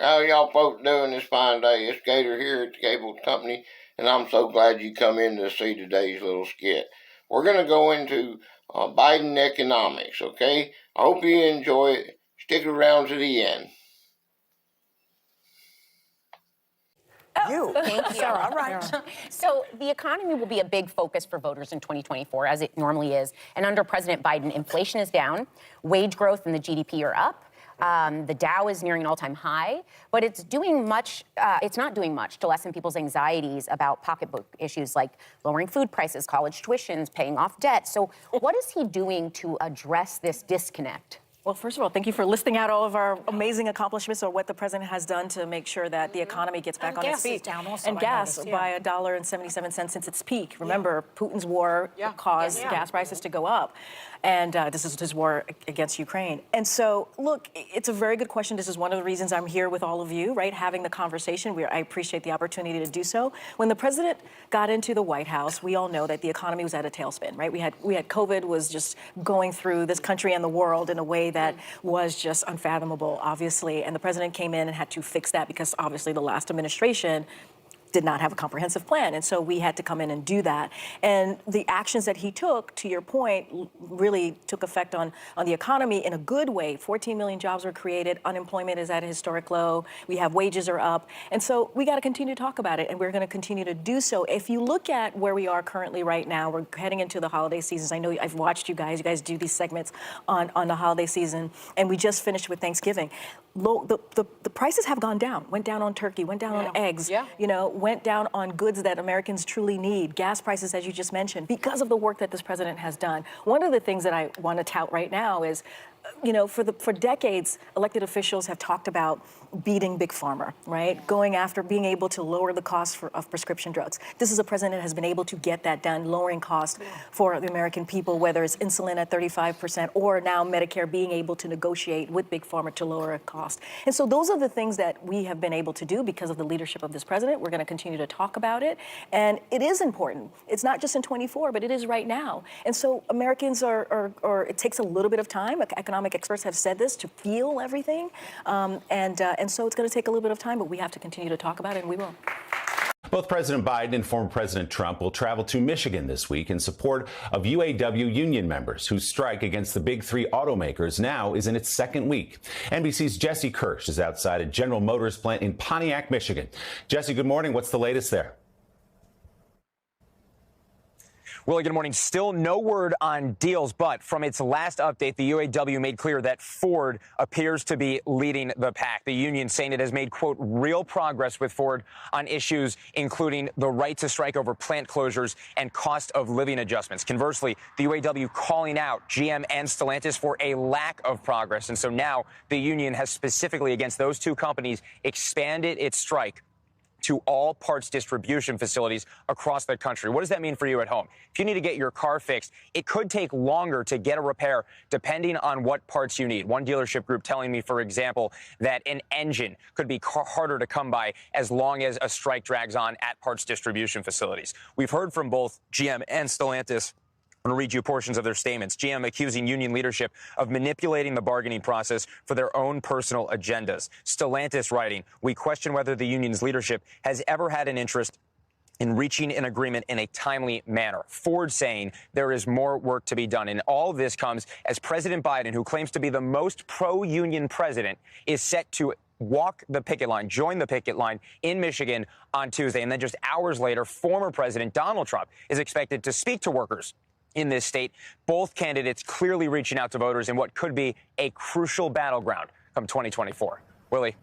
How y'all folks doing this fine day? It's Gator here at the Cable Company, and I'm so glad you come in to see today's little skit. We're going to go into Biden economics, okay? I hope you enjoy it. Stick around to the end. Thank you. Sarah, all right. So the economy will be a big focus for voters in 2024, as it normally is. And under President Biden, inflation is down, wage growth and the GDP are up. The Dow is nearing an all-time high, but it's not doing much to lessen people's anxieties about pocketbook issues like lowering food prices, college tuitions, paying off debt. So what is he doing to address this disconnect? Well, first of all, thank you for listing out all of our amazing accomplishments or what the president has done to make sure that the economy gets back on its feet. Gas is down also, and gas by $1.77 since its peak. Remember, Putin's war caused gas prices to go up. And this is his war against Ukraine. And so, look, it's a very good question. This is one of the reasons I'm here with all of you, right, having the conversation. I appreciate the opportunity to do so. When the president got into the White House, we all know that the economy was at a tailspin, right? We had COVID was just going through this country and the world in a way that was just unfathomable, obviously. And the president came in and had to fix that because obviously the last administration did not have a comprehensive plan. And so we had to come in and do that. And the actions that he took, to your point, really took effect on the economy in a good way. 14 million jobs were created. Unemployment is at a historic low. We have wages are up. And so we got to continue to talk about it. And we're going to continue to do so. If you look at where we are currently right now, we're heading into the holiday seasons. I know I've watched you guys. You guys do these segments on the holiday season. And we just finished with Thanksgiving. The prices have gone down. Went down on turkey, went down on eggs, went down on goods that Americans truly need. Gas prices, as you just mentioned, because of the work that this president has done. One of the things that I want to tout right now is, for decades, elected officials have talked about beating Big Pharma, right? Going after being able to lower the cost of prescription drugs. This is a president that has been able to get that done, lowering costs for the American people, whether it's insulin at 35% or now Medicare being able to negotiate with Big Pharma to lower a cost. And so those are the things that we have been able to do because of the leadership of this president. We're going to continue to talk about it. And it is important. It's not just in 24, but it is right now. And so Americans it takes a little bit of time. Economic experts have said this, to feel everything. And so it's going to take a little bit of time, but we have to continue to talk about it, and we will. Both President Biden and former President Trump will travel to Michigan this week in support of UAW union members whose strike against the big three automakers now is in its second week. NBC's Jesse Kirsch is outside a General Motors plant in Pontiac, Michigan. Jesse, good morning. What's the latest there? Willie, good morning. Still no word on deals, but from its last update, the UAW made clear that Ford appears to be leading the pack. The union saying it has made, quote, real progress with Ford on issues including the right to strike over plant closures and cost of living adjustments. Conversely, the UAW calling out GM and Stellantis for a lack of progress. And so now the union has specifically against those two companies expanded its strike to all parts distribution facilities across the country. What does that mean for you at home? If you need to get your car fixed, it could take longer to get a repair depending on what parts you need. One dealership group telling me, for example, that an engine could be harder to come by as long as a strike drags on at parts distribution facilities. We've heard from both GM and Stellantis. I'm going to read you portions of their statements. GM accusing union leadership of manipulating the bargaining process for their own personal agendas. Stellantis writing, we question whether the union's leadership has ever had an interest in reaching an agreement in a timely manner. Ford saying there is more work to be done. And all of this comes as President Biden, who claims to be the most pro-union president, is set to walk the picket line, join the picket line in Michigan on Tuesday. And then just hours later, former President Donald Trump is expected to speak to workers in this state. Both candidates clearly reaching out to voters in what could be a crucial battleground come 2024. Willie.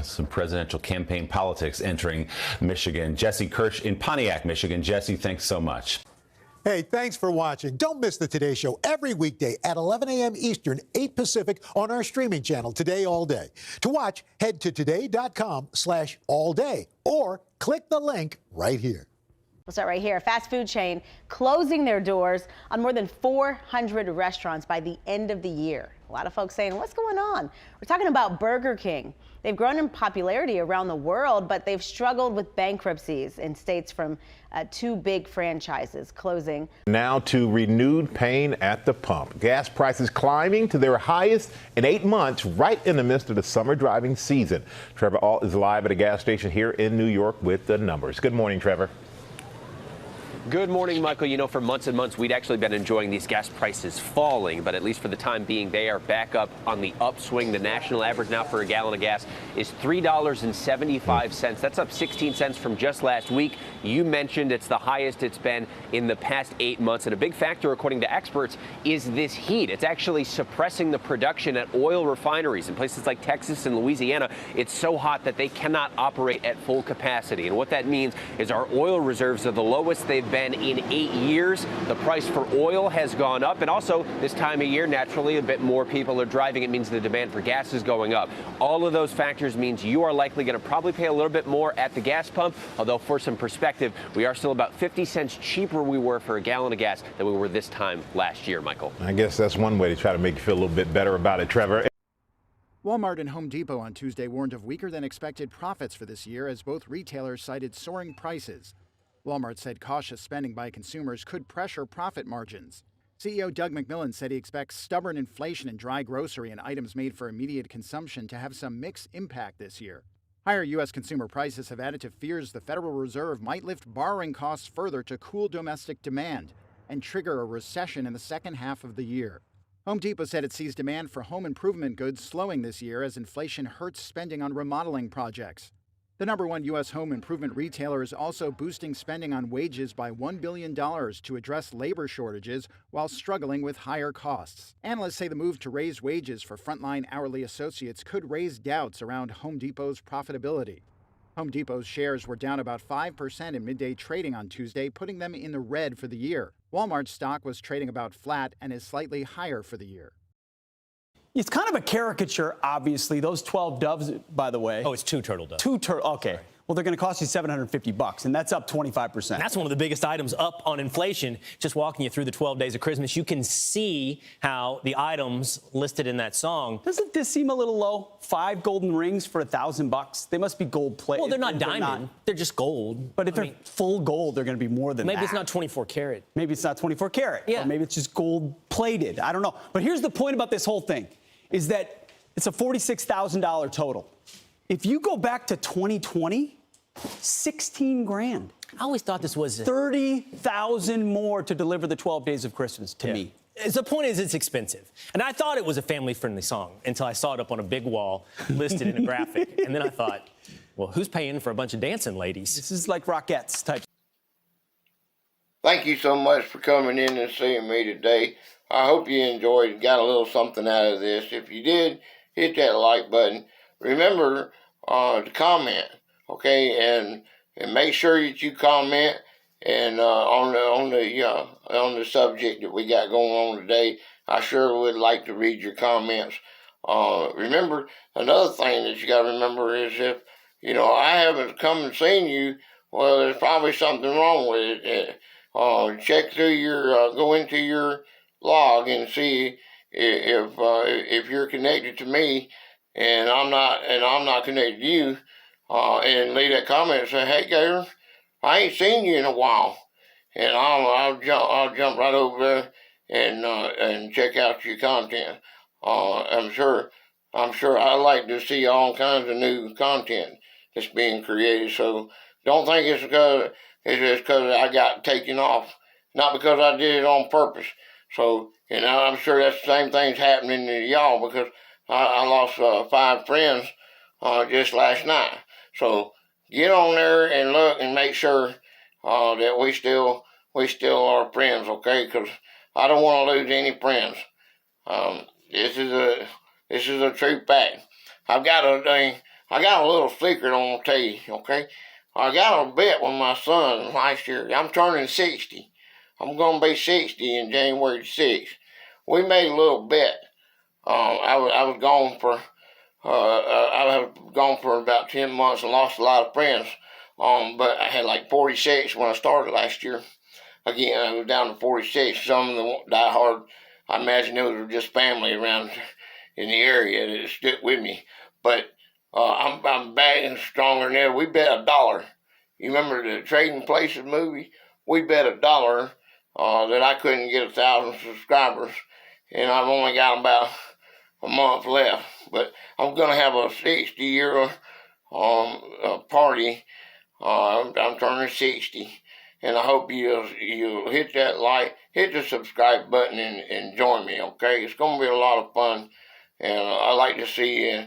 Some presidential campaign politics entering Michigan. Jesse Kirsch in Pontiac, Michigan. Jesse, thanks so much. Hey, thanks for watching. Don't miss the Today Show every weekday at 11 a.m. Eastern, 8 Pacific on our streaming channel, Today All Day. To watch, head to today.com/allday or click the link right here. We'll start right here. A fast food chain closing their doors on more than 400 restaurants by the end of the year. A lot of folks saying, what's going on? We're talking about Burger King. They've grown in popularity around the world, but they've struggled with bankruptcies in states from two big franchises closing. Now to renewed pain at the pump. Gas prices climbing to their highest in 8 months, right in the midst of the summer driving season. Trevor Ault is live at a gas station here in New York with the numbers. Good morning, Trevor. Good morning, Michael. You know, for months and months, we'd actually been enjoying these gas prices falling, but at least for the time being, they are back up on the upswing. The national average now for a gallon of gas is $3.75. That's up 16 cents from just last week. You mentioned it's the highest it's been in the past 8 months. And a big factor, according to experts, is this heat. It's actually suppressing the production at oil refineries in places like Texas and Louisiana. It's so hot that they cannot operate at full capacity. And what that means is our oil reserves are the lowest they've been in 8 years. The price for oil has gone up, and also this time of year, naturally, a bit more people are driving. It means the demand for gas is going up. All of those factors means you are likely going to probably pay a little bit more at the gas pump, although for some perspective, we are still about 50 cents cheaper we were for a gallon of gas than we were this time last year, Michael. I guess that's one way to try to make you feel a little bit better about it, Trevor. Walmart and Home Depot on Tuesday warned of weaker than expected profits for this year as both retailers cited soaring prices. Walmart said cautious spending by consumers could pressure profit margins. CEO Doug McMillon said he expects stubborn inflation in dry grocery and items made for immediate consumption to have some mixed impact this year. Higher U.S. consumer prices have added to fears the Federal Reserve might lift borrowing costs further to cool domestic demand and trigger a recession in the second half of the year. Home Depot said it sees demand for home improvement goods slowing this year as inflation hurts spending on remodeling projects. The #1 U.S. home improvement retailer is also boosting spending on wages by $1 billion to address labor shortages while struggling with higher costs. Analysts say the move to raise wages for frontline hourly associates could raise doubts around Home Depot's profitability. Home Depot's shares were down about 5% in midday trading on Tuesday, putting them in the red for the year. Walmart's stock was trading about flat and is slightly higher for the year. It's kind of a caricature, obviously. Those 12 doves, by the way. Oh, it's 2 turtle doves. Okay. Sorry. Well, they're going to cost you $750, and that's up 25%. And that's one of the biggest items up on inflation. Just walking you through the 12 days of Christmas, you can see how the items listed in that song. Doesn't this seem a little low? 5 golden rings for $1,000. They must be gold plated. Well, they're not diamond. They're just gold. But if they're full gold, they're going to be more than that. Maybe it's not 24 karat. Maybe it's not 24 karat. Yeah. Or maybe it's just gold plated. I don't know. But here's the point about this whole thing, is that it's a $46,000 total. If you go back to 2020, 16 grand. I always thought this was 30,000 more to deliver the 12 days of Christmas to me. The point is, it's expensive. And I thought it was a family-friendly song until I saw it up on a big wall listed in a graphic. And then I thought, well, who's paying for a bunch of dancing ladies? This is like Rockettes type. Thank you so much for coming in and seeing me today. I hope you enjoyed and got a little something out of this. If you did, hit that like button. Remember to comment, okay, and make sure that you comment and on the subject that we got going on today. I sure would like to read your comments. Remember, another thing that you got to remember is if I haven't come and seen you, well, there's probably something wrong with it. Check through your go into your log and see if you're connected to me and I'm not connected to you, and leave that comment and say, hey Gator, I ain't seen you in a while, and I'll jump right over there and check out your content. I'm sure I like to see all kinds of new content that's being created, so don't think it's just because I got taken off, not because I did it on purpose. So, I'm sure that's the same thing's happening to y'all, because I lost 5 friends just last night. So get on there and look and make sure that we still are friends, okay? Because I don't want to lose any friends. This is a true fact. I got a little secret I'm gonna tell you, okay? I got a bet with my son last year. I'm turning 60. I'm gonna be 60 in January 6th. We made a little bet. I was gone for about 10 months and lost a lot of friends. But I had like 46 when I started last year. Again, I was down to 46. Some of them died hard. I imagine it was just family around in the area that stuck with me. But I'm back and stronger than ever. We bet $1. You remember the Trading Places movie? We bet $1 that I couldn't get 1,000 subscribers, and I've only got about a month left. But I'm gonna have a 60-year party. I'm turning 60, and I hope you'll hit that like, hit the subscribe button, and join me. Okay, it's gonna be a lot of fun, and I'd like to see you.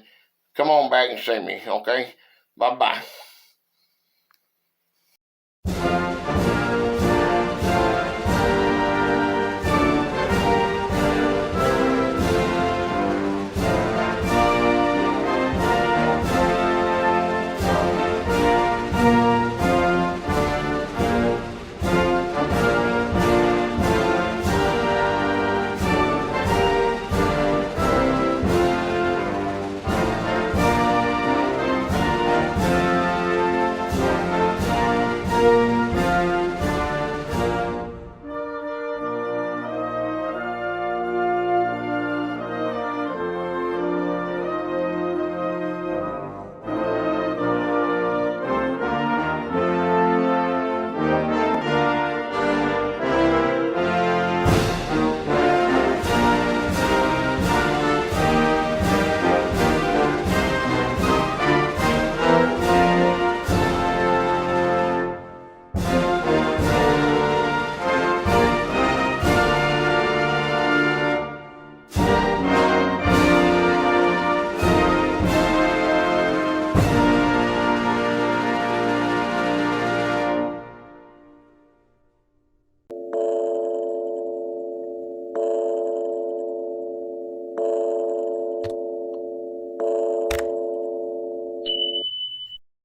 Come on back and see me. Okay, bye bye.